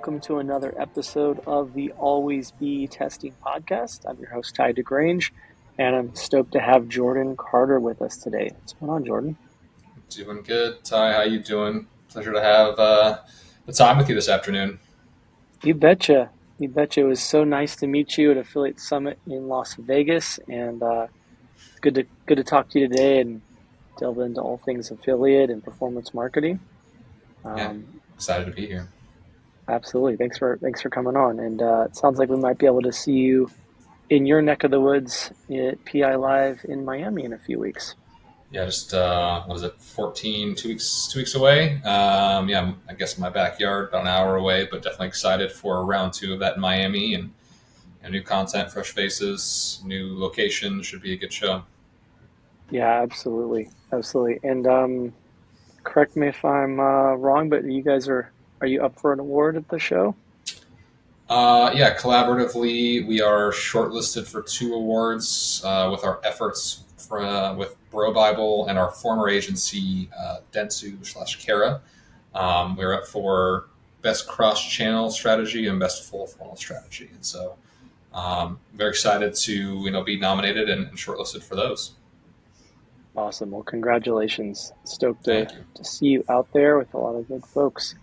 welcome to another episode of the Always Be Testing podcast. I'm your host, DeGrange, and I'm stoked to have Jordan Carter with us today. What's going on, Jordan? Doing good. Ty, how you doing? Pleasure to have the time with you this afternoon. You betcha. You betcha. It was so nice to meet you at Affiliate Summit in Las Vegas, and it's good to talk to you today and delve into all things affiliate and performance marketing. Yeah, Um, excited to be here. Absolutely. Thanks for coming on. And it sounds like we might be able to see you in your neck of the woods at PI Live in Miami in a few weeks. Yeah, just what is it, 14, 2 weeks away? Yeah, I guess my backyard, about an hour away, but definitely excited for round two of that in Miami and new content, fresh faces, new location. Should be a good show. Yeah, absolutely, absolutely. And correct me if I'm wrong, but are you up for an award at the show? Yeah, collaboratively, we are shortlisted for 2 awards with our efforts with Bro Bible and our former agency, Dentsu/Kara. We're up for best cross-channel strategy and best full-funnel strategy. And so very excited to be nominated and shortlisted for those. Awesome. Well, congratulations. Stoked to, Thank you. to see you out there with a lot of good folks.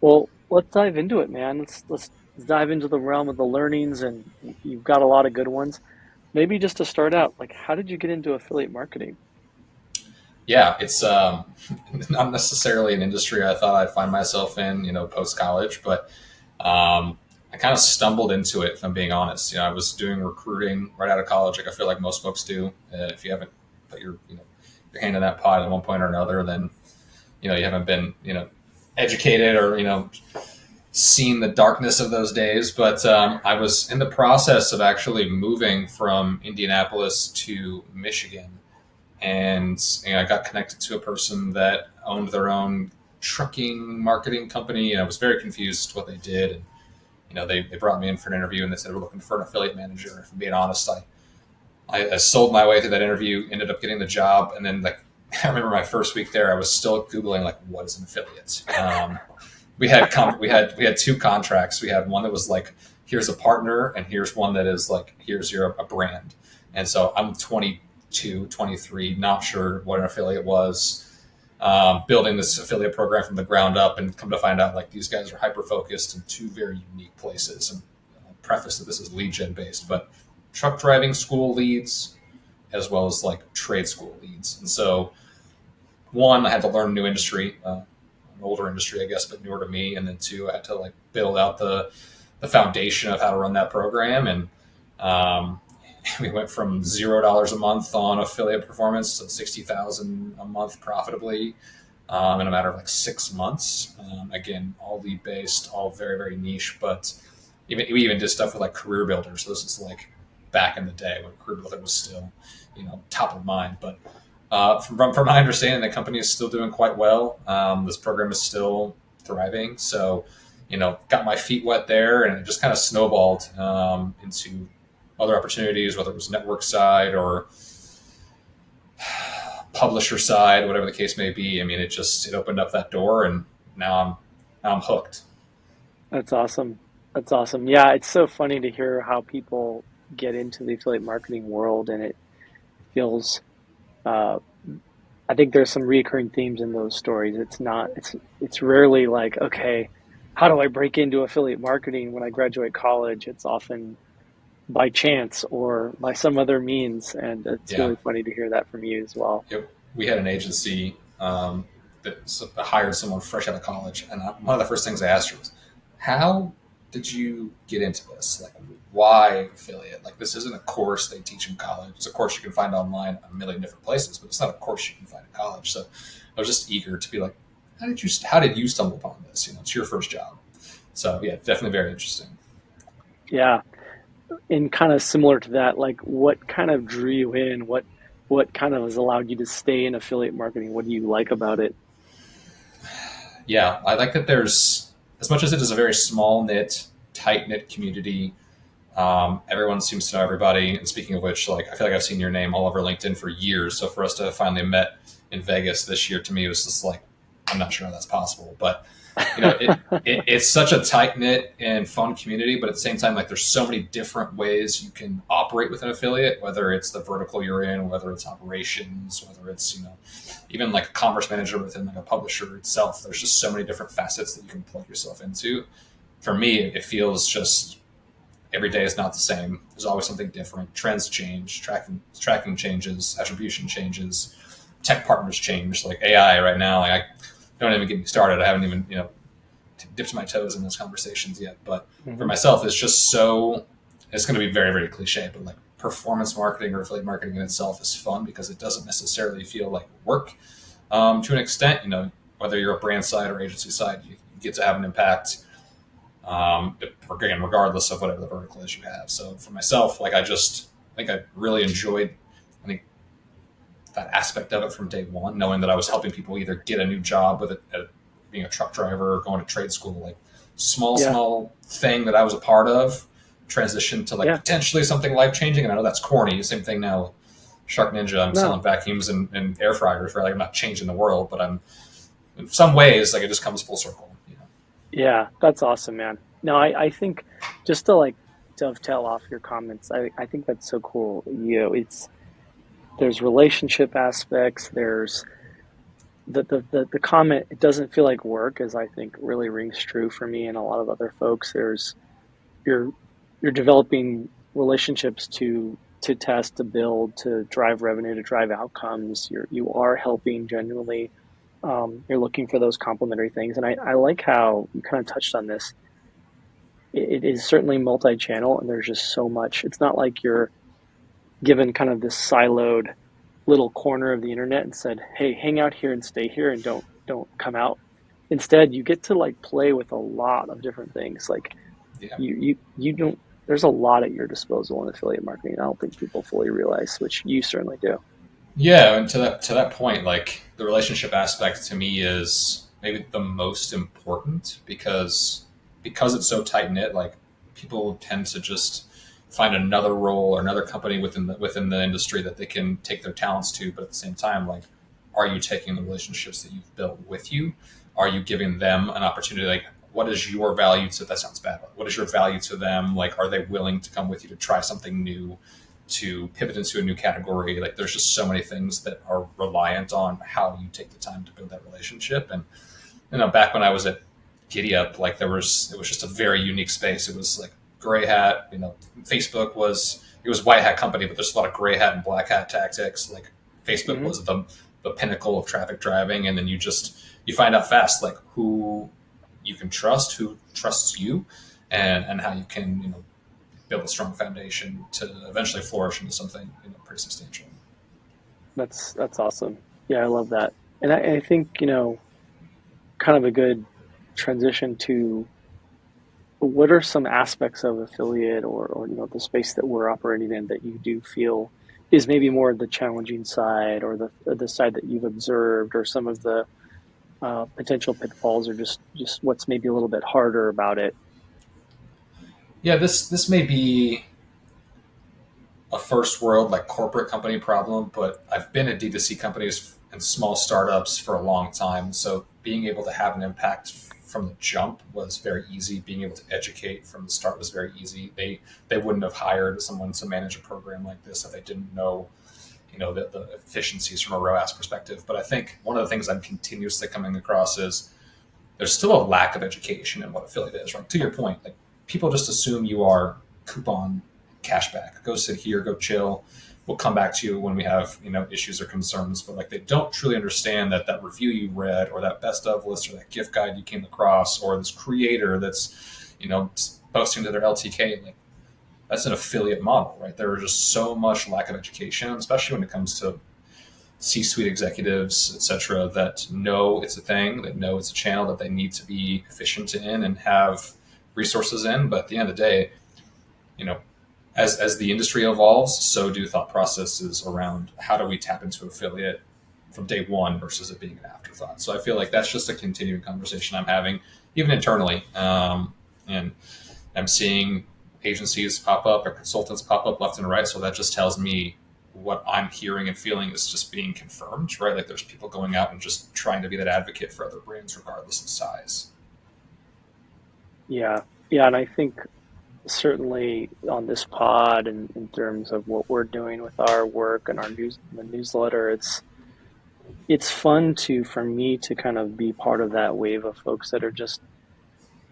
Well, let's dive into it, man. Let's dive into the realm of the learnings, and you've got a lot of good ones. Maybe just to start out, like, how did you get into affiliate marketing? Yeah, it's not necessarily an industry I thought I'd find myself in, post-college, but I kind of stumbled into it, if I'm being honest. I was doing recruiting right out of college, like I feel like most folks do. If you haven't put your hand in that pot at one point or another, then you haven't been educated or seen the darkness of those days. But I was in the process of actually moving from Indianapolis to Michigan, and I got connected to a person that owned their own trucking marketing company, and I was very confused what they did. And they brought me in for an interview, and they said we're looking for an affiliate manager. And if I'm being honest, I sold my way through that interview, ended up getting the job, and then I remember my first week there, I was still Googling what is an affiliate. We had 2 contracts. We had one that was here's a partner, and here's one that is here's a brand. And so I'm 22, 23, not sure what an affiliate was. Building this affiliate program from the ground up, and come to find out these guys are hyper focused in 2 very unique places. And I'll preface that this is lead gen based, but truck driving school leads as well as trade school leads. And so one, I had to learn a new industry, an older industry, I guess, but newer to me. And then 2, I had to build out the foundation of how to run that program. And we went from $0 a month on affiliate performance to $60,000 a month profitably in a matter of 6 months. Again, all lead based, all very, very niche. But we even did stuff with career builders. So this is back in the day when career builder was still top of mind. But from my understanding, the company is still doing quite well. This program is still thriving. So got my feet wet there, and it just kind of snowballed into other opportunities, whether it was network side or publisher side, whatever the case may be. I mean, it opened up that door, and now I'm hooked. That's awesome. That's awesome. Yeah, it's so funny to hear how people get into the affiliate marketing world, and it feels. I think there's some recurring themes in those stories. It's rarely okay, how do I break into affiliate marketing when I graduate college? It's often by chance or by some other means, and it's Yeah. really funny to hear that from you as well. We had an agency that hired someone fresh out of college, and one of the first things I asked her was, "How did you get into this? Why affiliate? This isn't a course they teach in college. It's a course you can find online a million different places, but it's not a course you can find in college." So I was just eager to be how did you stumble upon this? It's your first job. So yeah, definitely very interesting. Yeah, and kind of similar to that, what kind of drew you in? What kind of has allowed you to stay in affiliate marketing? What do you like about it? Yeah, I like that there's, as much as it is a very small knit, tight knit community, everyone seems to know everybody. And speaking of which, I feel like I've seen your name all over LinkedIn for years. So for us to have finally met in Vegas this year, to me, was just I'm not sure how that's possible. But It's such a tight knit and fun community, but at the same time, like there's so many different ways you can operate with an affiliate, whether it's the vertical you're in, whether it's operations, whether it's, even like a commerce manager within like a publisher itself. There's just so many different facets that you can plug yourself into. For me, it feels just every day is not the same. There's always something different. Trends change, tracking changes, attribution changes, tech partners change. Like AI right now, like I don't even get me started. I haven't even dipped my toes in those conversations yet. But for Hmm. myself, it's just so. It's going to be very very cliche, but like performance marketing or affiliate marketing in itself is fun because it doesn't necessarily feel like work to an extent. Whether you're a brand side or agency side, you get to have an impact again, regardless of whatever the vertical is you have. So for myself, like I think I really enjoyed, I think that aspect of it from day one, knowing that I was helping people either get a new job with being a truck driver or going to trade school, like Yeah, small thing that I was a part of, transition to like yeah, potentially something life changing. And I know that's corny. Same thing now. Shark Ninja, I'm no, selling vacuums and air fryers, right? Like I'm not changing the world, but I'm in some ways like it just comes full circle. yeah, that's awesome, man. No, I think just to like dovetail off your comments, I think that's so cool. There's relationship aspects, there's the comment, it doesn't feel like work, as I think really rings true for me and a lot of other folks. You're you're developing relationships to test, to build, to drive revenue, to drive outcomes. You are helping genuinely. You're looking for those complementary things, and I like how you kind of touched on this. It is certainly multi-channel, and there's just so much. It's not like you're given kind of this siloed little corner of the internet and said, "Hey, hang out here and stay here, and don't come out." Instead, you get to like play with a lot of different things. Like Yeah. you don't. There's a lot at your disposal in affiliate marketing. I don't think people fully realize, which you certainly do. Yeah, and to that point, like the relationship aspect to me is maybe the most important because it's so tight knit. Like people tend to just find another role or another company within the industry that they can take their talents to, but at the same time, like, are you taking the relationships that you've built with you? Are you giving them an opportunity? Like, what is your value to? That sounds bad. But what is your value to them? Like, are they willing to come with you to try something new? To pivot into a new category. Like there's just so many things that are reliant on how you take the time to build that relationship. And back when I was at Giddy Up, like it was just a very unique space. It was like gray hat. Facebook was it was white hat company, but there's a lot of gray hat and black hat tactics. Like Facebook Hmm. was the pinnacle of traffic driving, and then you find out fast like who you can trust, who trusts you, and how you can build a strong foundation to eventually flourish into something pretty substantial. That's awesome. Yeah, I love that, and I think kind of a good transition to what are some aspects of affiliate or the space that we're operating in that you do feel is maybe more the challenging side or the side that you've observed or some of the potential pitfalls or just what's maybe a little bit harder about it. Yeah, this may be a first world like corporate company problem, but I've been at D2C companies and small startups for a long time. So being able to have an impact from the jump was very easy. Being able to educate from the start was very easy. They wouldn't have hired someone to manage a program like this if they didn't know the efficiencies from a ROAS perspective. But I think one of the things I'm continuously coming across is there's still a lack of education in what affiliate is. Right to your point, like people just assume you are coupon cashback. Go sit here, go chill. We'll come back to you when we have issues or concerns. But like they don't truly understand that review you read, or that best of list, or that gift guide you came across, or this creator that's posting to their LTK. Like that's an affiliate model, right? There is just so much lack of education, especially when it comes to C-suite executives, et cetera, that know it's a thing, that know it's a channel that they need to be efficient in and have resources in. But at the end of the day, you know, as the industry evolves, so do thought processes around how do we tap into affiliate from day one versus it being an afterthought. So I feel like that's just a continuing conversation I'm having, even internally. And I'm seeing agencies pop up or consultants pop up left and right. So that just tells me what I'm hearing and feeling is just being confirmed, right? Like there's people going out and just trying to be that advocate for other brands, regardless of size. Yeah. Yeah. And I think certainly on this pod and in terms of what we're doing with our work and our the newsletter, it's fun to for me to kind of be part of that wave of folks that are just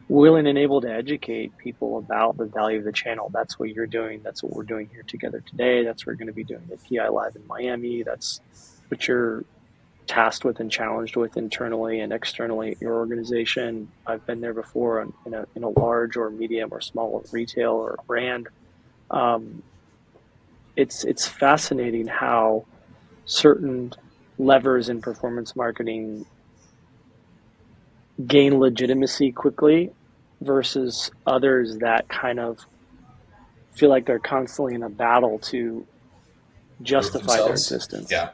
willing and able to educate people about the value of the channel. That's what you're doing. That's what we're doing here together today. That's what we're going to be doing at PI Live in Miami. That's what you're tasked with and challenged with internally and externally at your organization. I've been there before in a large or medium or small retail or brand. Um, it's fascinating how certain levers in performance marketing gain legitimacy quickly versus others that kind of feel like they're constantly in a battle to Prove justify their themselves. existence. Yeah,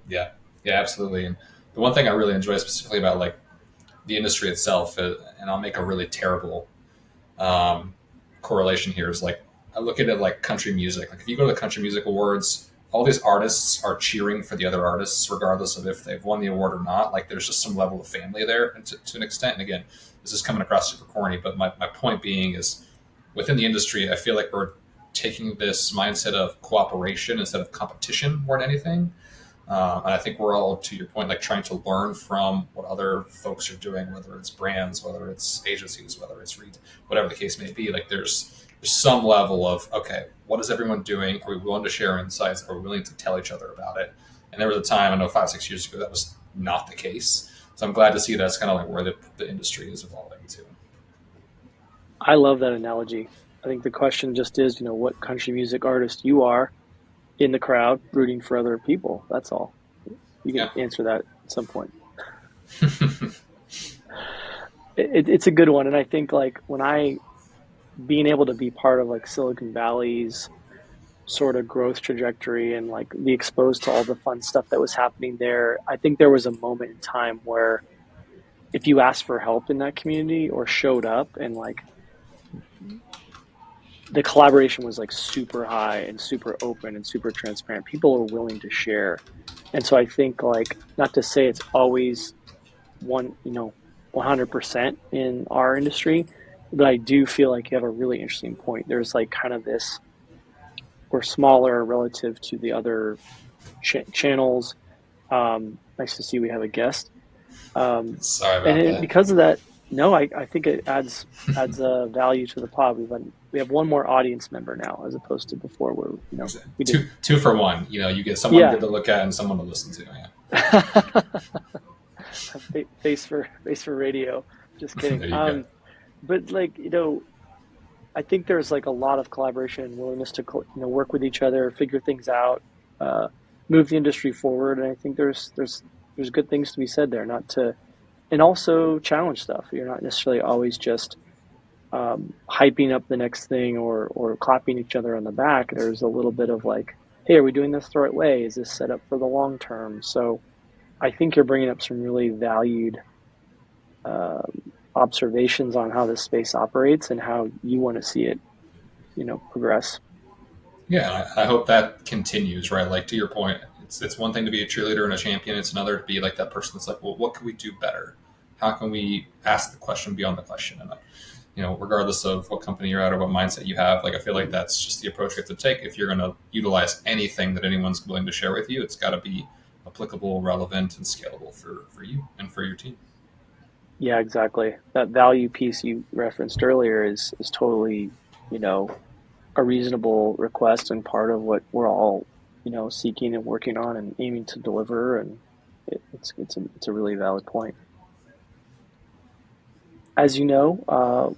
yeah, yeah, absolutely. And the one thing I really enjoy specifically about like the industry itself, and I'll make a really terrible um, correlation here, is like I look at it like country music. Like if you go to the country music awards, all these artists are cheering for the other artists, regardless of if they've won the award or not. Like there's just some level of family there to an extent. And again, this is coming across super corny, but my point being is within the industry, I feel like we're taking this mindset of cooperation instead of competition more than anything. And I think we're all, to your point, like trying to learn from what other folks are doing, whether it's brands, whether it's agencies, whether it's whatever the case may be. Like there's some level of okay, what is everyone doing? Are we willing to share insights? Are we willing to tell each other about it? And there was a time I know 5 6 years ago that was not the case. So I'm glad to see that's kind of like where the industry is evolving to. I love that analogy. I think the question just is, what country music artist you are in the crowd rooting for other people. That's all. You Yeah. can answer that at some point. It's a good one. And I think like when I being able to be part of like Silicon Valley's sort of growth trajectory and like be exposed to all the fun stuff that was happening there, I think there was a moment in time where if you asked for help in that community or showed up and like the collaboration was like super high and super open and super transparent, people are willing to share. And so I think like not to say it's always 100% in our industry, but I do feel like you have a really interesting point. There's like kind of this, we're smaller relative to the other channels. Nice to see we have a guest. Um, Sorry and about that. because of that, no, I think it adds a value to the pod. We have one more audience member now as opposed to before where we did. Two for one. You know, you get someone Yeah. good to look at and someone to listen to. Face for radio. Just Yeah. kidding. There you go. But like I think there's like a lot of collaboration and willingness to work with each other, figure things out, uh, move the industry forward. And I think there's good things to be said there, not to and also challenge stuff. You're not necessarily always just hyping up the next thing or clapping each other on the back. There's a little bit of like, hey, are we doing this the right way? Is this set up for the long term? So I think you're bringing up some really valued observations on how this space operates and how you want to see it, progress. Yeah, I hope that continues, right? Like to your point, it's one thing to be a cheerleader and a champion. It's another to be like that person that's like, well, what can we do better? How can we ask the question beyond the question? And regardless of what company you're at or what mindset you have, like I feel like that's just the approach you have to take. If you're going to utilize anything that anyone's willing to share with you, it's got to be applicable, relevant, and scalable for you and for your team. Yeah, exactly. That value piece you referenced earlier is totally, you know, a reasonable request and part of what we're all, seeking and working on and aiming to deliver. And it's a really valid point. As you know,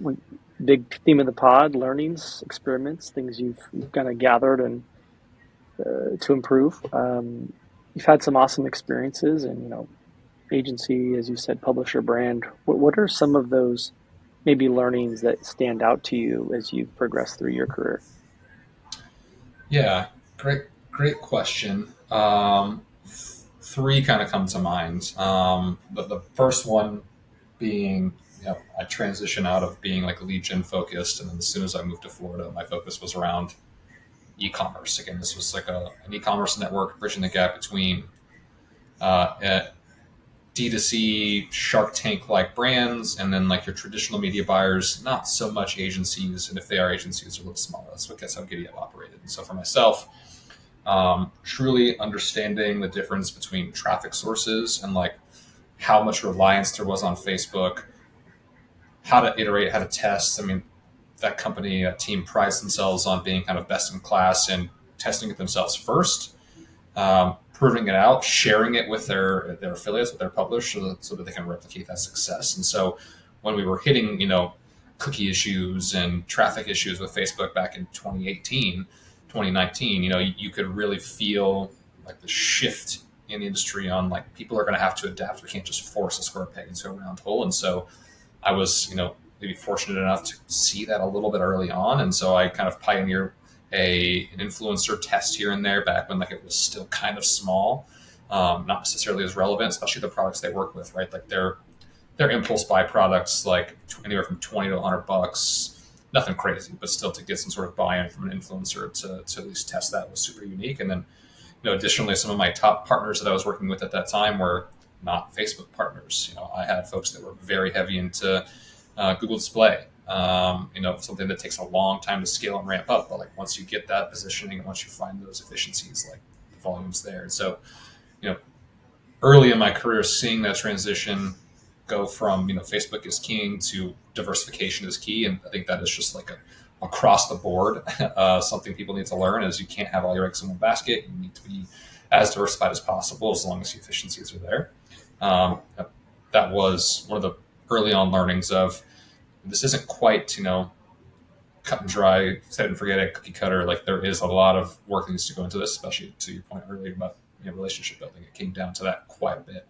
big theme of the pod: learnings, experiments, things you've kind of gathered and to improve. You've had some awesome experiences, and agency, as you said, publisher, brand. What are some of those maybe learnings that stand out to you as you've progressed through your career? Yeah, great question. Three kind of come to mind. The first one being, I transitioned out of being like lead gen focused, and then as soon as I moved to Florida, my focus was around e-commerce. Again, this was like an e-commerce network bridging the gap between uh, D2C Shark Tank like brands, and then like your traditional media buyers, not so much agencies. And if they are agencies, they're a little smaller. That's how Giddy Up operated. And so for myself, truly understanding the difference between traffic sources and like how much reliance there was on Facebook, how to iterate, how to test. I mean, that company, that team prides themselves on being kind of best in class and testing it themselves first, proving it out, sharing it with their affiliates, with their publishers, so that they can replicate that success. And so when we were hitting, cookie issues and traffic issues with Facebook back in 2018, 2019, you could really feel like the shift in the industry on like people are going to have to adapt. We can't just force a square peg into a round hole. And so I was, maybe fortunate enough to see that a little bit early on. And so I kind of pioneered an influencer test here and there back when like it was still kind of small, not necessarily as relevant, especially the products they work with, right? Like their impulse buy products, like anywhere from 20 to $100, nothing crazy, but still to get some sort of buy-in from an influencer to at least test that was super unique. And then, additionally, some of my top partners that I was working with at that time were not Facebook partners. I had folks that were very heavy into Google Display. Something that takes a long time to scale and ramp up. But like once you get that positioning and once you find those efficiencies, like the volume's there. And so, early in my career, seeing that transition go from, Facebook is king to diversification is key. And I think that is just like across the board, something people need to learn is you can't have all your eggs in one basket. You need to be as diversified as possible as long as the efficiencies are there. That was one of the early on learnings of this isn't quite, cut and dry, set and forget it, cookie cutter. Like there is a lot of work that needs to go into this, especially to your point earlier about relationship building. It came down to that quite a bit.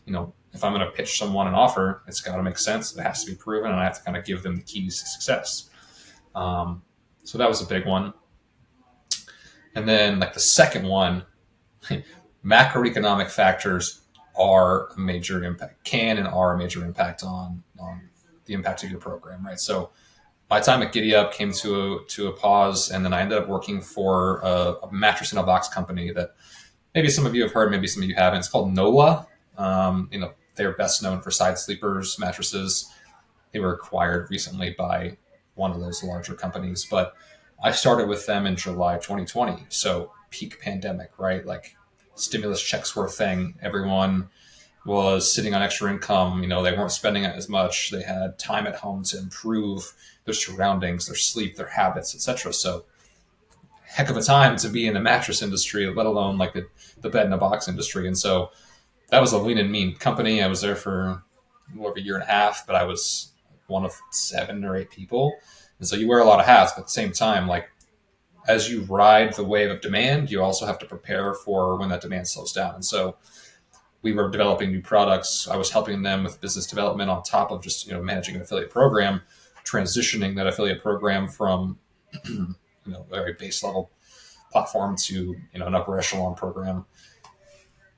If I'm going to pitch someone an offer, it's got to make sense. It has to be proven, and I have to kind of give them the keys to success. So that was a big one. And then like the second one, macroeconomic factors are a major impact, can and are a major impact on the impact of your program, right? So my time at Giddy Up came to a pause, and then I ended up working for a mattress in a box company that maybe some of you have heard, maybe some of you haven't. It's called NOLA. They're best known for side sleepers, mattresses. They were acquired recently by one of those larger companies, but I started with them in July 2020. So peak pandemic, right? Like stimulus checks were a thing. Everyone was sitting on extra income. They weren't spending it as much. They had time at home to improve their surroundings, their sleep, their habits, etc. So heck of a time to be in the mattress industry, let alone like the bed in a box industry. And so that was a lean and mean company. I was there for more of a year and a half, but I was one of 7 or 8 people. And so you wear a lot of hats, but at the same time, like as you ride the wave of demand, you also have to prepare for when that demand slows down. And so we were developing new products. I was helping them with business development on top of just, managing an affiliate program, transitioning that affiliate program from, a very base level platform to, an upper echelon program.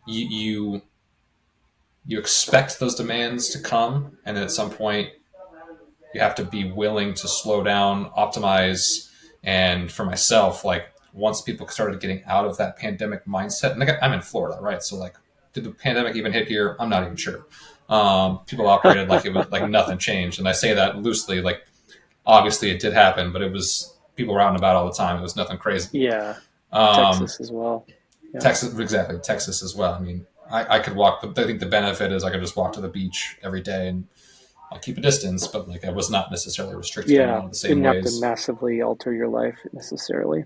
You expect those demands to come, and then at some point you have to be willing to slow down, optimize. And for myself, like once people started getting out of that pandemic mindset, and I'm in Florida, right? So like, did the pandemic even hit here? I'm not even sure. People operated like it was like nothing changed. And I say that loosely, like obviously it did happen, but it was people were out and about all the time. It was nothing crazy. Yeah. Um, Texas as well. Yeah. Texas as well. I mean, I could walk. I think the benefit is I could just walk to the beach every day and I'll keep a distance, but like I was not necessarily restricted in Yeah. all the same Didn't have to ways. massively alter your life necessarily.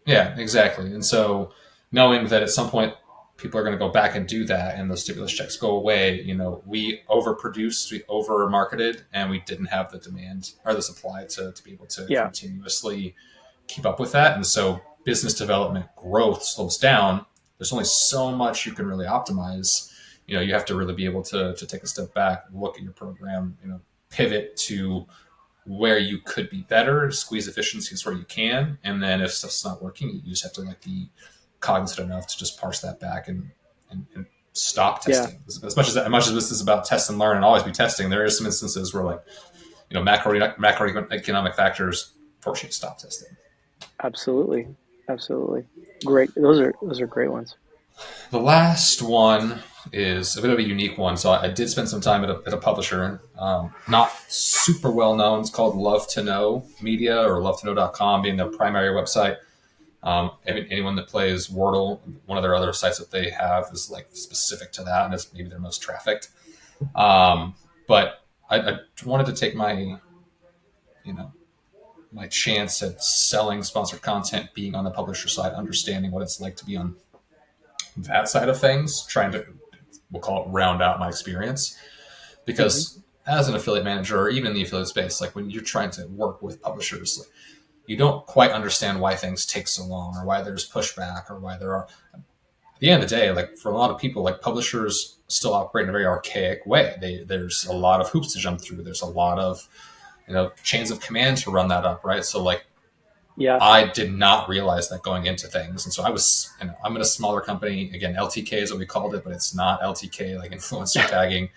Yeah, exactly. And so knowing that at some point people are going to go back and do that and those stimulus checks go away, we overproduced, we over marketed, and we didn't have the demand or the supply to be able to Yeah. continuously keep up with that. And so business development growth slows down. There's only so much you can really optimize. You have to really be able to take a step back, look at your program, pivot to where you could be better, squeeze efficiencies where you can. And then if stuff's not working, you just have to like be cognizant enough to just parse that back and stop Yeah. testing. As much as this is about test and learn and always be testing, there is some instances where like, macroeconomic factors force you to stop testing. Absolutely. Absolutely. Great. Those are great ones. The last one, is a bit of a unique one. So I did spend some time at a publisher, not super well known. It's called Love to Know Media, or lovetoknow.com being their primary website. Anyone that plays Wordle, one of their other sites that they have is like specific to that, and it's maybe their most trafficked. But I wanted to take you know, my chance at selling sponsored content, being on the publisher side, understanding what it's like to be on that side of things, trying to, we'll call it, round out my experience. Hmm. Because as an affiliate manager, or even in the affiliate space, like when you're trying to work with publishers, like, you don't quite understand why things take so long, or why there's pushback, or why there are. At the end of the day, like for a lot of people, like publishers still operate in a very archaic way. There's a lot of hoops to jump through. There's a lot of chains of command to run that up, right? So like Yeah. I did not realize that going into things. And so I'm in a smaller company. Again, LTK is what we called it, but it's not LTK, like influencer tagging.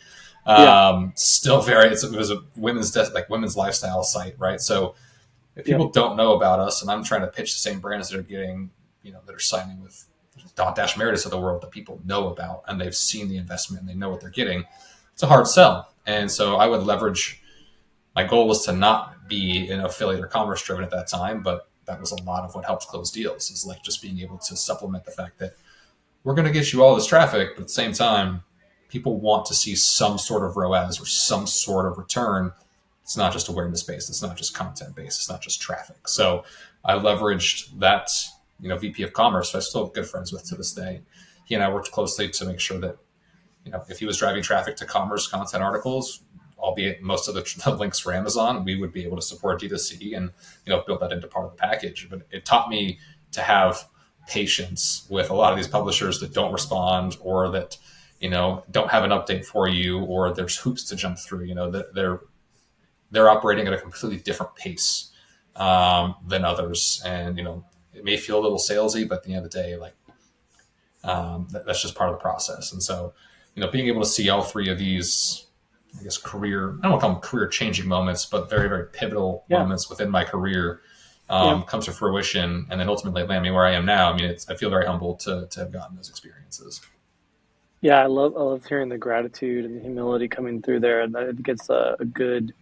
Yeah. Still very, it was a women's lifestyle site, right? So if Yep. people don't know about us, and I'm trying to pitch the same brands that are getting, that are signing with Dash Meredith of the world, that people know about, and they've seen the investment and they know what they're getting, it's a hard sell. And so I would leverage, my goal was to not be an affiliate or commerce driven at that time, but that was a lot of what helped close deals, is like just being able to supplement the fact that we're going to get you all this traffic, but at the same time, people want to see some sort of ROAS or some sort of return. It's not just awareness based. It's not just content based. It's not just traffic. So I leveraged that, VP of commerce, who I'm still good friends with to this day. He and I worked closely to make sure that, if he was driving traffic to commerce content articles, albeit most of the links were Amazon, we would be able to support D2C and, build that into part of the package. But it taught me to have patience with a lot of these publishers that don't respond, or that, don't have an update for you, or there's hoops to jump through. They're operating at a completely different pace than others, and it may feel a little salesy, but at the end of the day, like that's just part of the process. And so, being able to see all three of these, I guess, I don't want to call them career changing moments, but very, very pivotal Yeah. moments within my career Yeah. come to fruition, and then ultimately land me where I am now. I mean, I feel very humbled to have gotten those experiences. Yeah. I love hearing the gratitude and the humility coming through there. And I think it's a good,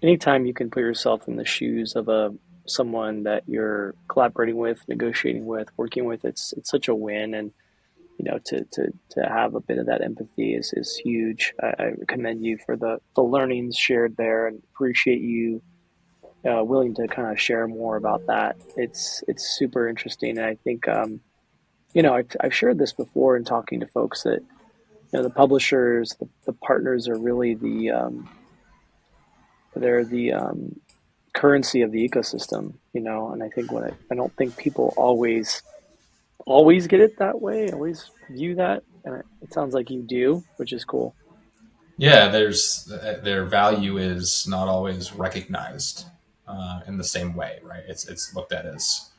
anytime you can put yourself in the shoes of someone that you're collaborating with, negotiating with, working with, it's such a win. And to have a bit of that empathy is huge. I commend you for the learnings shared there, and appreciate you willing to kind of share more about that. It's super interesting, and I think I've shared this before in talking to folks that the publishers, the partners are really they're the currency of the ecosystem. And I think I don't think people always get it that way, always view that, and it sounds like you do, which is cool. Yeah, their value is not always recognized in the same way, right? It's looked at as,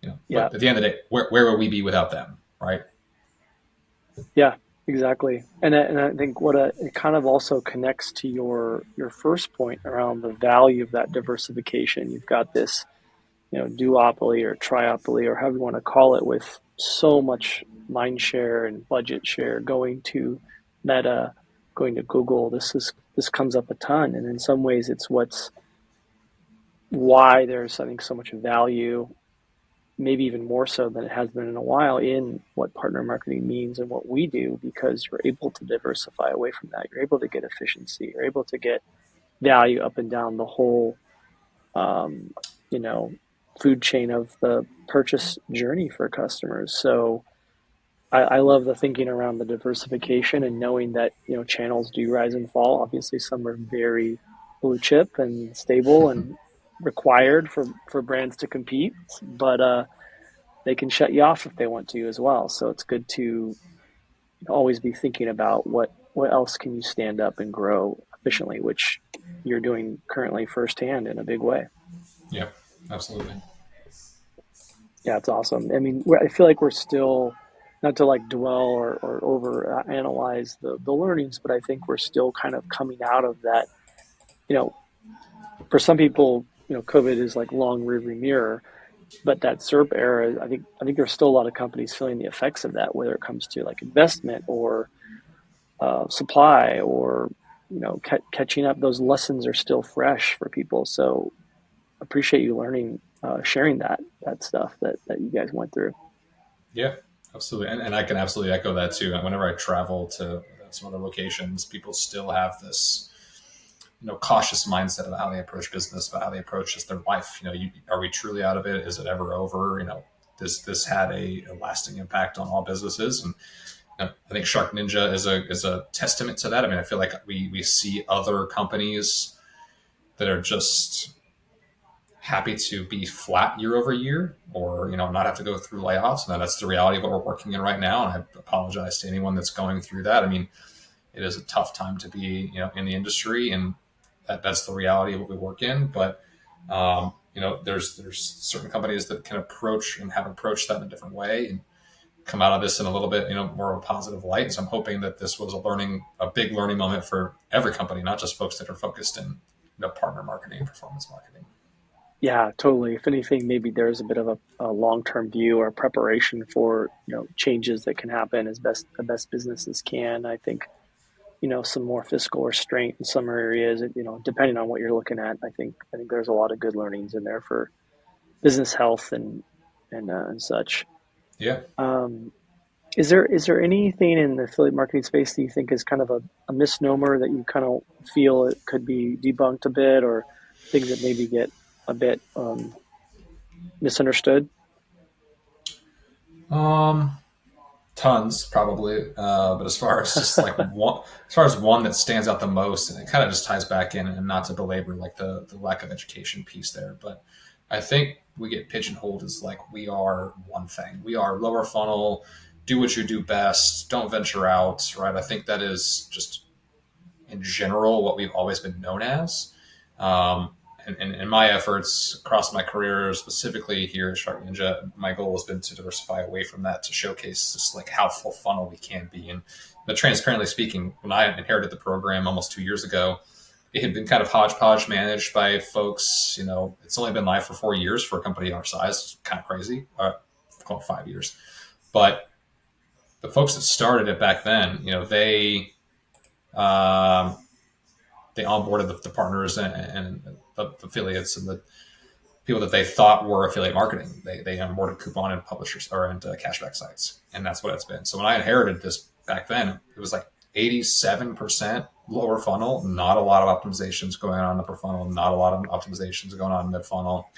Yeah. but at the end of the day, where would we be without them, right? Yeah, exactly. And I think it kind of also connects to your first point around the value of that diversification. You've got this, duopoly or triopoly or however you want to call it, with so much mind share and budget share going to Meta, going to Google. This comes up a ton, and in some ways, it's why there's, I think, so much value, maybe even more so than it has been in a while, in what partner marketing means and what we do, because you're able to diversify away from that. You're able to get efficiency. You're able to get value up and down the whole, um, you know, food chain of the purchase journey for customers. So I love the thinking around the diversification, and knowing that channels do rise and fall. Obviously, some are very blue chip and stable and required for brands to compete, but they can shut you off if they want to as well. So it's good to always be thinking about what else can you stand up and grow efficiently, which you're doing currently firsthand in a big way. Yep, absolutely. Yeah, it's awesome. I mean, I feel like we're still, not to like dwell or over analyze the learnings, but I think we're still kind of coming out of that. You know, for some people, COVID is like long rearview mirror, but that SERP era, I think there's still a lot of companies feeling the effects of that, whether it comes to like investment or supply, or catching up. Those lessons are still fresh for people. So appreciate you learning, sharing that stuff that you guys went through. Yeah, absolutely. And I can absolutely echo that too. Whenever I travel to some other locations, people still have this, cautious mindset about how they approach business, about how they approach just their life. Are we truly out of it? Is it ever over? This had a lasting impact on all businesses. And I think Shark Ninja is a testament to that. I mean, I feel like we see other companies that are just happy to be flat year over year, or not have to go through layoffs. And that's the reality of what we're working in right now. And I apologize to anyone that's going through that. I mean, it is a tough time to be in the industry, and that's the reality of what we work in. But there's certain companies that can approach and have approached that in a different way and come out of this in a little bit more of a positive light. So I'm hoping that this was a big learning moment for every company, not just folks that are focused in partner marketing and performance marketing. Yeah, totally. If anything, maybe there's a bit of a long-term view or preparation for, changes that can happen as best the best businesses can. I think, some more fiscal restraint in some areas, depending on what you're looking at. I think there's a lot of good learnings in there for business health and such. Yeah. Um, is there anything in the affiliate marketing space that you think is kind of a misnomer that you kind of feel it could be debunked a bit, or things that maybe get a bit misunderstood? Um, Tons probably, but as far as just like one, as far as one that stands out the most, and it kind of just ties back in, and not to belabor like the lack of education piece there, but I think we get pigeonholed as like we are one thing. We are lower funnel, do what you do best, don't venture out, right? I think that is just in general what we've always been known as. Um, and in my efforts across my career, specifically here at Shark Ninja, my goal has been to diversify away from that, to showcase just like how full funnel we can be. And but transparently speaking, when I inherited the program almost 2 years ago, it had been kind of hodgepodge managed by folks. It's only been live for 4 years for a company our size. It's kind of crazy. Call it 5 years. But the folks that started it back then, um, they onboarded the partners and the affiliates and the people that they thought were affiliate marketing. They onboarded coupon and publishers or and cashback sites, and that's what it's been. So when I inherited this back then, it was like 87% lower funnel, not a lot of optimizations going on in upper funnel, not a lot of optimizations going on in mid funnel.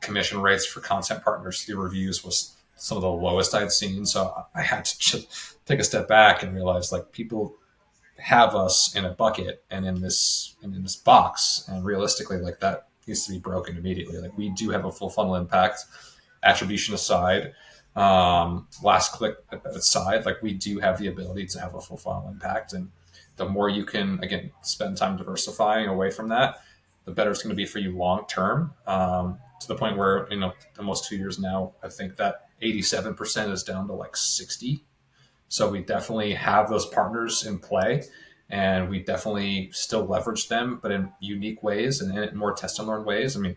Commission rates for content partners through reviews was some of the lowest I'd seen. So I had to just take a step back and realize like people have us in a bucket and in this box, and realistically like that needs to be broken immediately. Like we do have a full funnel impact, attribution aside, last click aside, like we do have the ability to have a full funnel impact. And the more you can again spend time diversifying away from that, the better it's going to be for you long term, to the point where almost 2 years now, I think that 87% is down to like 60. So we definitely have those partners in play, and we definitely still leverage them, but in unique ways and in more test and learn ways. I mean,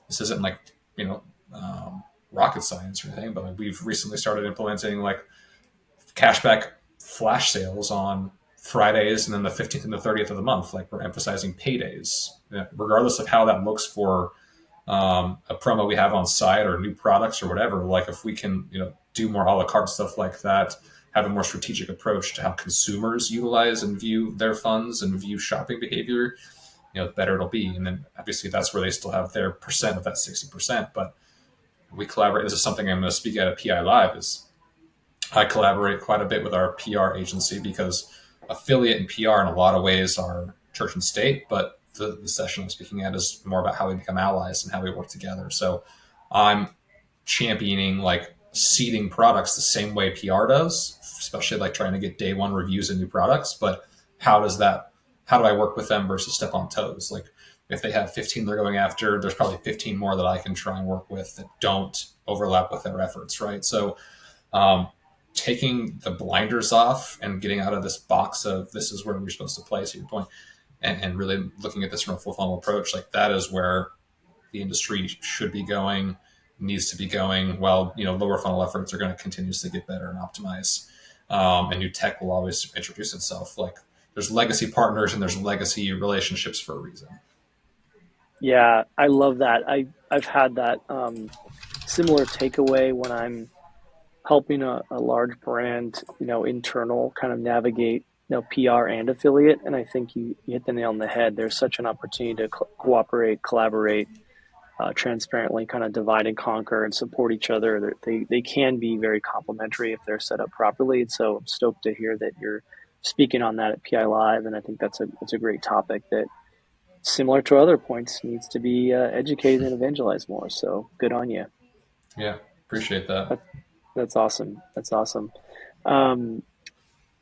this isn't like, you know, rocket science or anything, but like we've recently started implementing like cashback flash sales on Fridays and then the 15th and the 30th of the month. Like we're emphasizing paydays, regardless of how that looks for a promo we have on site or new products or whatever. Like if we can, do more a la carte stuff like that, have a more strategic approach to how consumers utilize and view their funds and view shopping behavior, the better it'll be. And then obviously that's where they still have their percent of that 60%. But we collaborate. This is something I'm going to speak at a PI Live is I collaborate quite a bit with our PR agency because affiliate and PR in a lot of ways are church and state, but the session I'm speaking at is more about how we become allies and how we work together. So I'm championing like seeding products the same way PR does, especially like trying to get day one reviews of new products. But how do I work with them versus step on toes? Like if they have 15 they're going after, there's probably 15 more that I can try and work with that don't overlap with their efforts. Right. So, taking the blinders off and getting out of this box of this is where we're supposed to play, to your point, and really looking at this from a full funnel approach, like that is where the industry should be going, needs to be going. While lower funnel efforts are going to continuously get better and optimize. and new tech will always introduce itself. Like there's legacy partners and there's legacy relationships for a reason. Yeah, I love that. I've had that similar takeaway when I'm helping a large brand, internal kind of navigate, PR and affiliate. And I think you hit the nail on the head. There's such an opportunity to cooperate, collaborate, transparently kind of divide and conquer and support each other. They can be very complementary if they're set up properly. And so I'm stoked to hear that you're speaking on that at PI Live. And I think that's a great topic that, similar to other points, needs to be educated and evangelized more. So good on you. Yeah, appreciate that. That, that's awesome. That's awesome. Um,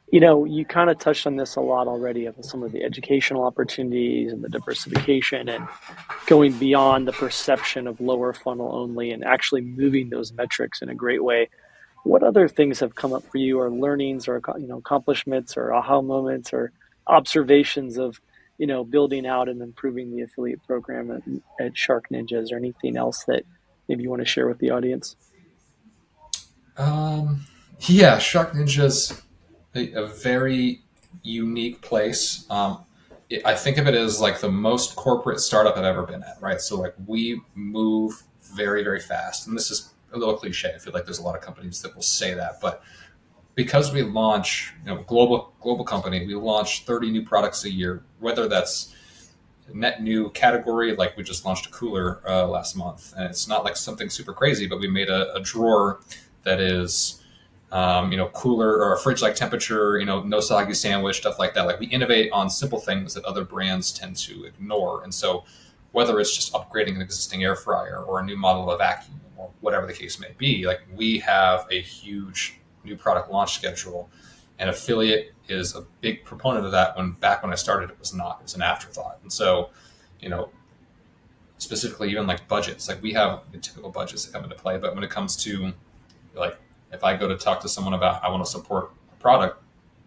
you kind of touched on this a lot already of some of the educational opportunities and the diversification and going beyond the perception of lower funnel only and actually moving those metrics in a great way. What other things have come up for you, or learnings, or accomplishments, or aha moments, or observations of building out and improving the affiliate program at Shark Ninja? Is there anything else that maybe you want to share with the audience? Um, yeah, Shark Ninja's a very unique place. I think of it as like the most corporate startup I've ever been at, right? So like we move very, very fast. And this is a little cliche. I feel like there's a lot of companies that will say that, but because we launch, global company, we launch 30 new products a year, whether that's a net new category, like we just launched a cooler last month. And it's not like something super crazy, but we made a drawer that is cooler or a fridge like temperature, no soggy sandwich, stuff like that. Like we innovate on simple things that other brands tend to ignore. And so whether it's just upgrading an existing air fryer or a new model of vacuum or whatever the case may be, like we have a huge new product launch schedule, and affiliate is a big proponent of that. When I started, it was not, it was an afterthought. And so, you know, specifically even like budgets, like we have typical budgets that come into play, but when it comes to like, if I go to talk to someone about I want to support a product,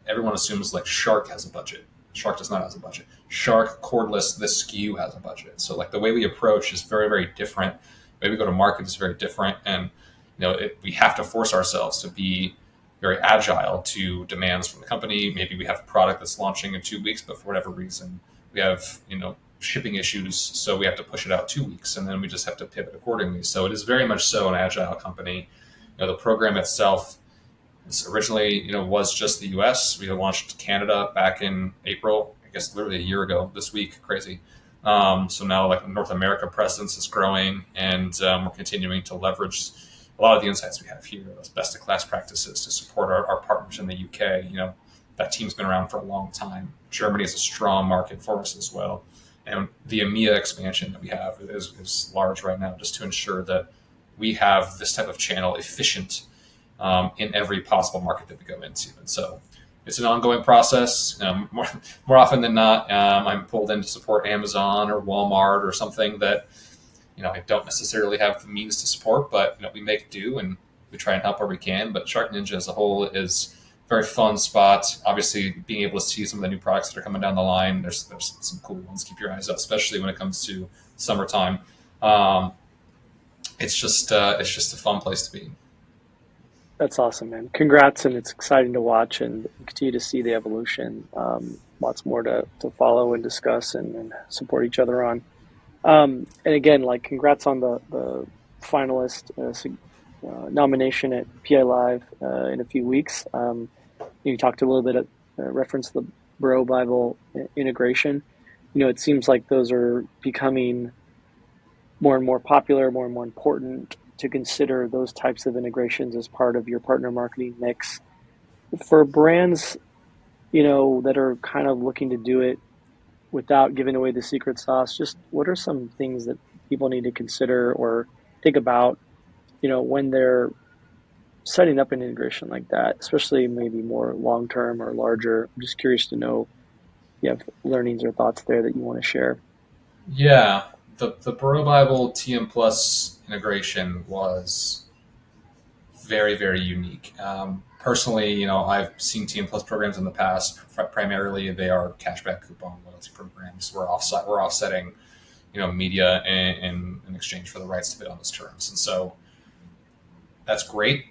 everyone assumes like Shark has a budget. Shark does not have a budget. Shark cordless, this SKU has a budget. So like the way we approach is very, very different. The way we go to market is very different, and we have to force ourselves to be very agile to demands from the company. Maybe we have a product that's launching in 2 weeks, but for whatever reason we have shipping issues, so we have to push it out 2 weeks, and then we just have to pivot accordingly. So it is very much so an agile company. The program itself originally, was just the U.S. We launched Canada back in April, I guess literally a year ago this week. Crazy. So now, like, North America presence is growing, and we're continuing to leverage a lot of the insights we have here, those best-in-class practices, to support our partners in the UK. That team's been around for a long time. Germany is a strong market for us as well, and the EMEA expansion that we have is large right now, just to ensure that we have this type of channel efficient in every possible market that we go into. And so it's an ongoing process. More often than not, I'm pulled in to support Amazon or Walmart or something that I don't necessarily have the means to support, but we make do and we try and help where we can. But Shark Ninja as a whole is a very fun spot. Obviously, being able to see some of the new products that are coming down the line, there's some cool ones. Keep your eyes out, especially when it comes to summertime. It's just a fun place to be. That's awesome, man. Congrats, and it's exciting to watch and continue to see the evolution. Lots more to follow and discuss and support each other on. And again, like, congrats on the finalist nomination at PI Live in a few weeks. You talked a little bit, reference the Bro Bible integration. It seems like those are becoming more and more popular, more and more important to consider those types of integrations as part of your partner marketing mix. For brands, that are kind of looking to do it without giving away the secret sauce, just what are some things that people need to consider or think about, when they're setting up an integration like that, especially maybe more long term or larger? I'm just curious to know if you have learnings or thoughts there that you want to share. Yeah, the Bro Bible TM Plus integration was very, very unique. Personally, I've seen TM Plus programs in the past. Primarily, they are cashback coupon loyalty programs. We're offsetting, media in exchange for the rights to bid on those terms, and so that's great.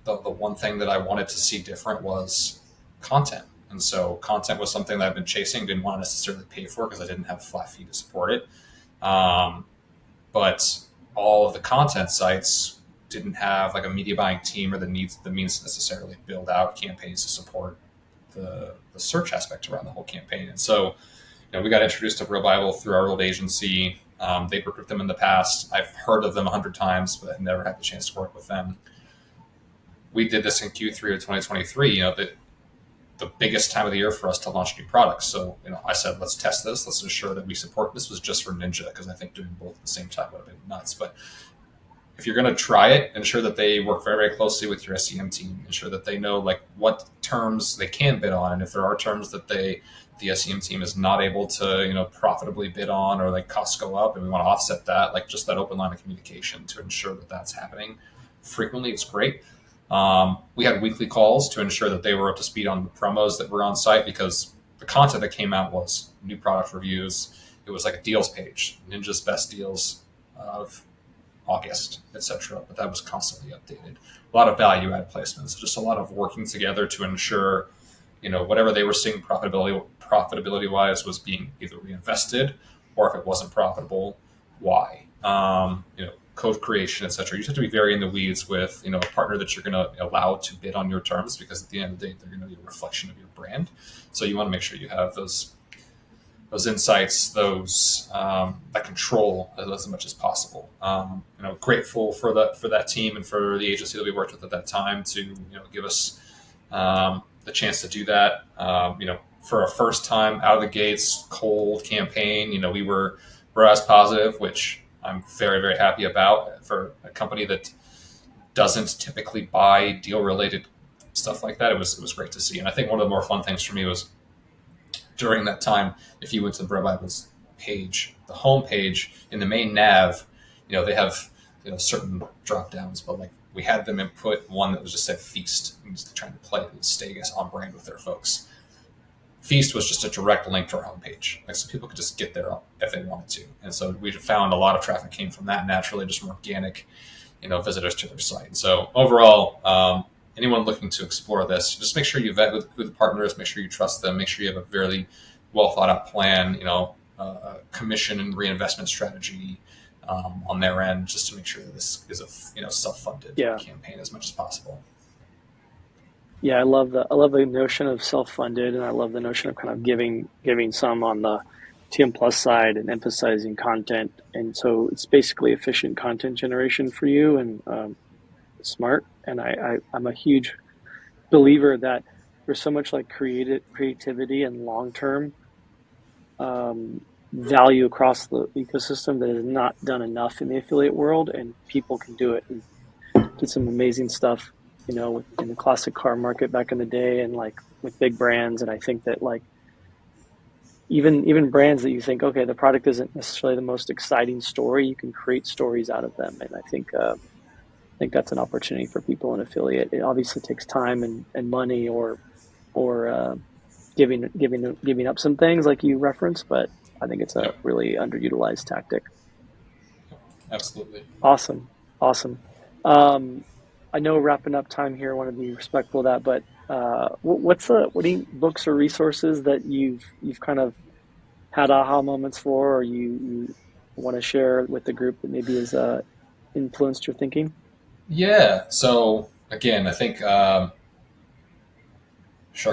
the one thing that I wanted to see different was content. And so content was something that I've been chasing, didn't want to necessarily pay for because I didn't have a flat fee to support it. Um, but all of the content sites didn't have like a media buying team or the means to necessarily build out campaigns to support the search aspect around the whole campaign. And so, we got introduced to Real Bible through our old agency. They've worked with them in the past. I've heard of them 100 times, but I've never had the chance to work with them. We did this in Q3 of 2023. The biggest time of the year for us to launch new products. So, I said, let's test this. Let's ensure that we support. This was just for Ninja because I think doing both at the same time would have been nuts. But if you're going to try it, ensure that they work very, very closely with your SEM team. Ensure that they know like what terms they can bid on, and if there are terms that the SEM team is not able to profitably bid on, or like costs go up, and we want to offset that. Like just that open line of communication to ensure that that's happening frequently. It's great. We had weekly calls to ensure that they were up to speed on the promos that were on site, because the content that came out was new product reviews. It was like a deals page, Ninja's best deals of August, etc. But that was constantly updated. A lot of value add placements, just a lot of working together to ensure, whatever they were seeing profitability wise was being either reinvested, or if it wasn't profitable, why? Code creation, etc. You have to be very in the weeds with a partner that you're going to allow to bid on your terms, because at the end of the day, they're going to be a reflection of your brand. So you want to make sure you have those insights, that control as much as possible. Grateful for that team and for the agency that we worked with at that time to give us the chance to do that. For a first time out of the gates cold campaign, we were ROAS positive, which I'm very, very happy about for a company that doesn't typically buy deal related stuff like that. It was great to see. And I think one of the more fun things for me was during that time, if you went to the Bread Bible's page, the home page in the main nav, they have certain drop downs, but like we had them input one that was just said feast, and just trying to stay on brand with their folks. Feast was just a direct link to our homepage, like so people could just get there if they wanted to. And so we found a lot of traffic came from that naturally, just from organic, visitors to their site. So overall, anyone looking to explore this, just make sure you vet who the partner is, make sure you trust them, make sure you have a very well thought out plan, a commission and reinvestment strategy on their end, just to make sure that this is a self-funded campaign as much as possible. Yeah, I love the notion of self-funded, and I love the notion of kind of giving some on the TM Plus side and emphasizing content. And so it's basically efficient content generation for you, and smart. And I'm a huge believer that there's so much like creativity and long-term value across the ecosystem that is not done enough in the affiliate world, and people can do it and did some amazing stuff, in the classic car market back in the day, and like with big brands. And I think that like even brands that you think, okay, the product isn't necessarily the most exciting story, you can create stories out of them. And I think that's an opportunity for people in affiliate. It obviously takes time and money, or giving up some things like you referenced, but I think it's a really underutilized tactic. Absolutely. Awesome. I know wrapping up time here, I want to be respectful of that, but what any books or resources that you've kind of had aha moments for, or you want to share with the group that maybe has influenced your thinking? Yeah. So again, I think Shark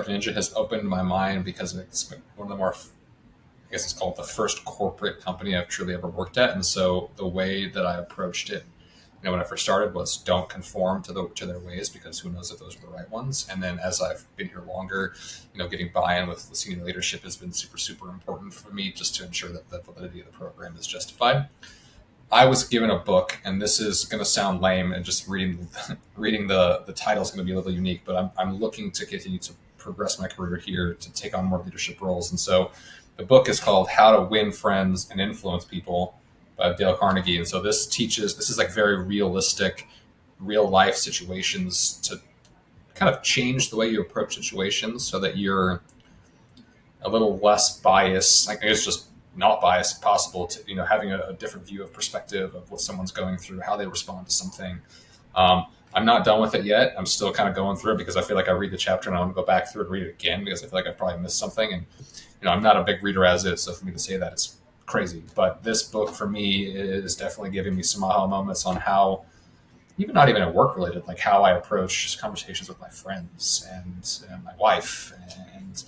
Ninja has opened my mind because it's one of the more, I guess it's called the first corporate company I've truly ever worked at. And so the way that I approached it, when I first started, was don't conform to their ways, because who knows if those are the right ones. And then as I've been here longer, getting buy-in with the senior leadership has been super, super important for me, just to ensure that the validity of the program is justified. I was given a book, and this is going to sound lame, and just reading the title is going to be a little unique, but I'm looking to continue to progress my career here, to take on more leadership roles. And so the book is called How to Win Friends and Influence People by Dale Carnegie. And so this is like very realistic, real life situations to kind of change the way you approach situations so that you're a little less biased. Like it's just not biased if possible, to, having a different view of perspective of what someone's going through, how they respond to something. I'm not done with it yet. I'm still kind of going through it because I feel like I read the chapter and I want to go back through and read it again because I feel like I've probably missed something. And I'm not a big reader as is, so for me to say that it's crazy. But this book for me is definitely giving me some aha moments on how, even not even at work related, like how I approach just conversations with my friends and my wife, and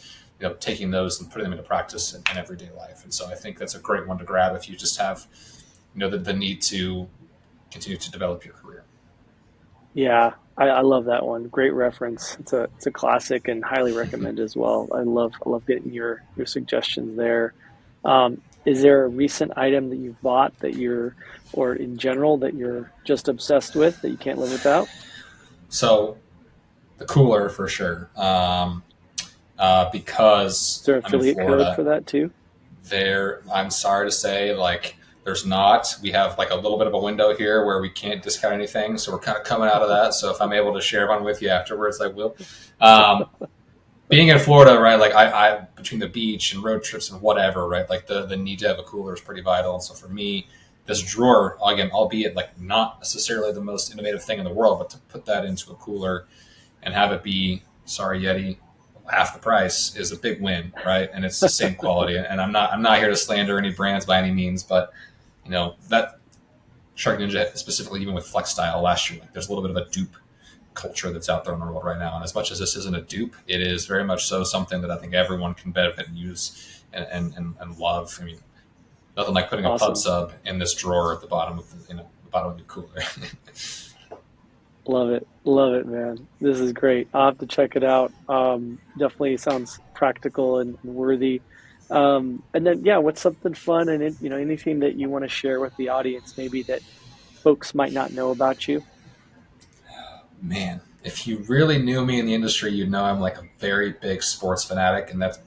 taking those and putting them into practice in everyday life. And so I think that's a great one to grab if you just have the need to continue to develop your career. Yeah, I love that one. Great reference. It's a classic and highly recommend as well. I love getting your suggestions there. Is there a recent item that you've bought that you're, or in general, that you're just obsessed with that you can't live without? So the cooler for sure, Is because there an I'm in affiliate code for Florida. that too? There, I'm sorry to say, like there's not. We have like a little bit of a window here where we can't discount anything, so we're kind of coming out of that. So if I'm able to share one with you afterwards, I will. Um, Being in Florida, right? Like I between the beach and road trips and whatever, right? Like the need to have a cooler is pretty vital. And so for me, this drawer, again, albeit like not necessarily the most innovative thing in the world, but to put that into a cooler and have it be, sorry Yeti, half the price is a big win, right? And it's the same quality. And I'm not here to slander any brands by any means, but that Shark Ninja specifically, even with Flex Style last year, like there's a little bit of a dupe culture that's out there in the world right now. And as much as this isn't a dupe, it is very much so something that I think everyone can benefit and use and love. I mean, nothing like putting a pub Awesome. sub in this drawer at the bottom of the bottom of your cooler. Love it. Love it, man. This is great. I'll have to check it out. Definitely sounds practical and worthy. And then, yeah, what's something fun and anything that you want to share with the audience, maybe that folks might not know about you? Man, if you really knew me in the industry, you'd know I'm like a very big sports fanatic, and that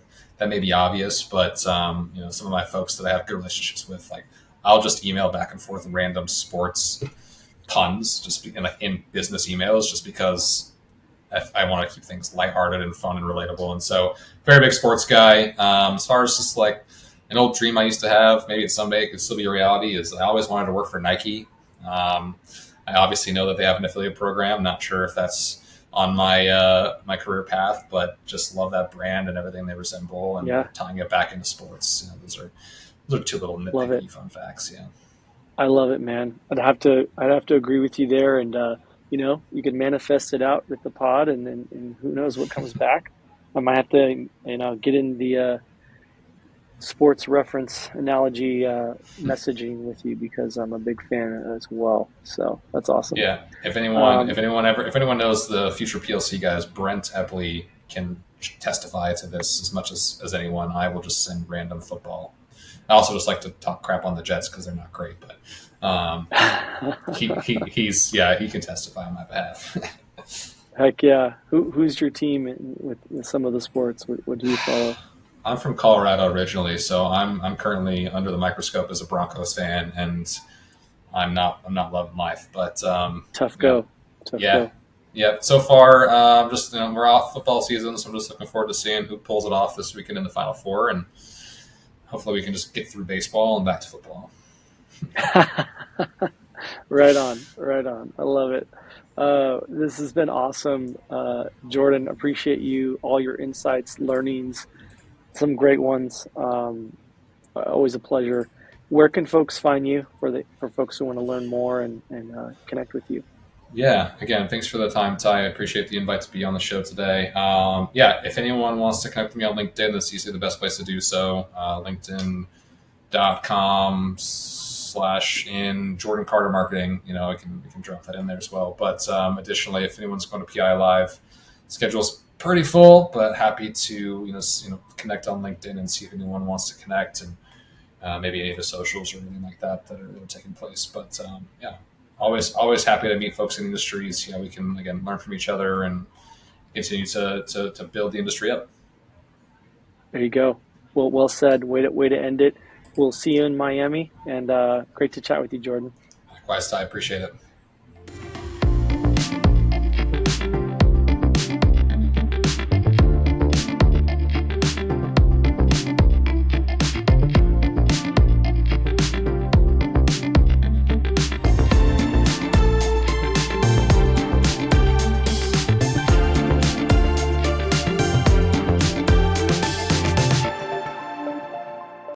may be obvious, but some of my folks that I have good relationships with, like I'll just email back and forth random sports puns, in business emails, just because I want to keep things lighthearted and fun and relatable. And so, very big sports guy. As far as just like an old dream I used to have, maybe it someday it could still be a reality, is I always wanted to work for Nike. Um, I obviously know that they have an affiliate program. Not sure if that's on my career path, but just love that brand and everything they resemble, and Yeah, tying it back into sports. Those are two little love it. nitpicky fun facts. Yeah. I love it, man. I'd have to agree with you there, and you can manifest it out with the pod, and who knows what comes back. I might have to, get in the sports reference analogy messaging with you because I'm a big fan as well. So that's awesome. Yeah. Um, If anyone knows the future PLC guys, Brent Epley can testify to this as much as anyone. I will just send random football. I also just like to talk crap on the Jets because they're not great, but he can testify on my behalf. Heck yeah. Who's your team with some of the sports? What do you follow? I'm from Colorado originally, so I'm currently under the microscope as a Broncos fan, and I'm not loving life, but Tough you know, go. Tough yeah, go. yeah. So far, just we're off football season, so I'm just looking forward to seeing who pulls it off this weekend in the Final Four, and hopefully we can just get through baseball and back to football. Right on. Right on. I love it. This has been awesome. Jordan, appreciate you, all your insights, learnings, some great ones. Always a pleasure. Where can folks find you for folks who want to learn more and connect with you? Yeah, again, thanks for the time, Ty. I appreciate the invite to be on the show today. Yeah, if anyone wants to connect with me on LinkedIn, that's usually the best place to do so. LinkedIn.com/ in Jordan Carter Marketing. We can drop that in there as well. But additionally, if anyone's going to PI Live, schedule's pretty full, but happy to connect on LinkedIn and see if anyone wants to connect, and maybe any of the socials or anything like that are taking place. But yeah, always happy to meet folks in the industries. We can again learn from each other and continue to build the industry up. There you go. Well said. Way to end it. We'll see you in Miami, and great to chat with you, Jordan. Likewise, Ty, appreciate it.